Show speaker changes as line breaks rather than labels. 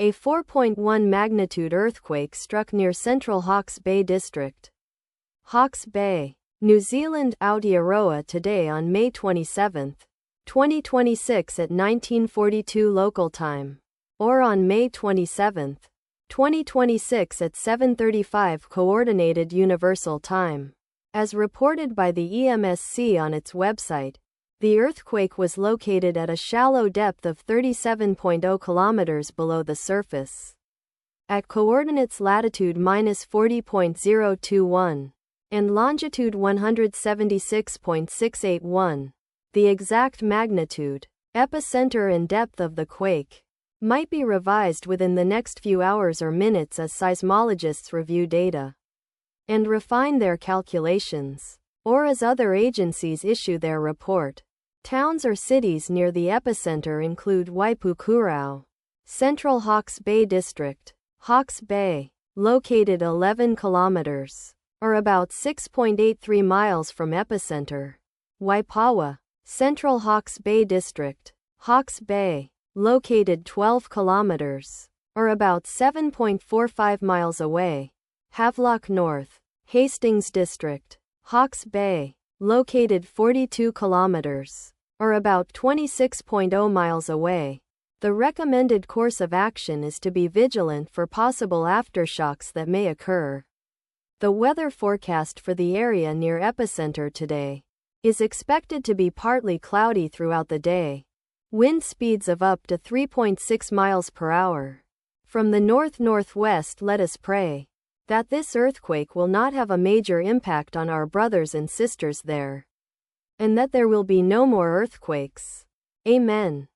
A 4.1 magnitude earthquake struck near central Hawke's Bay District, Hawke's Bay, New Zealand, Aotearoa today on May 27, 2026 at 1942 local time, or on May 27, 2026 at 7:35 Coordinated Universal Time. As reported by the EMSC on its website, the earthquake was located at a shallow depth of 37.0 kilometers below the surface, at coordinates latitude -40.021 and longitude 176.681. The exact magnitude, epicenter and depth of the quake might be revised within the next few hours or minutes as seismologists review data and refine their calculations, or as other agencies issue their report. Towns or cities near the epicenter include Waipukurau, Central Hawke's Bay District, Hawke's Bay, located 11 kilometers, or about 6.83 miles from epicenter. Waipawa, Central Hawke's Bay District, Hawke's Bay, located 12 kilometers, or about 7.45 miles away. Havelock North, Hastings District, Hawke's Bay, located 42 kilometers, or about 26.0 miles away. The recommended course of action is to be vigilant for possible aftershocks that may occur. The weather forecast for the area near epicenter today is expected to be partly cloudy throughout the day. Wind speeds of up to 3.6 miles per hour. From the north-northwest, let us pray that this earthquake will not have a major impact on our brothers and sisters there, and that there will be no more earthquakes. Amen.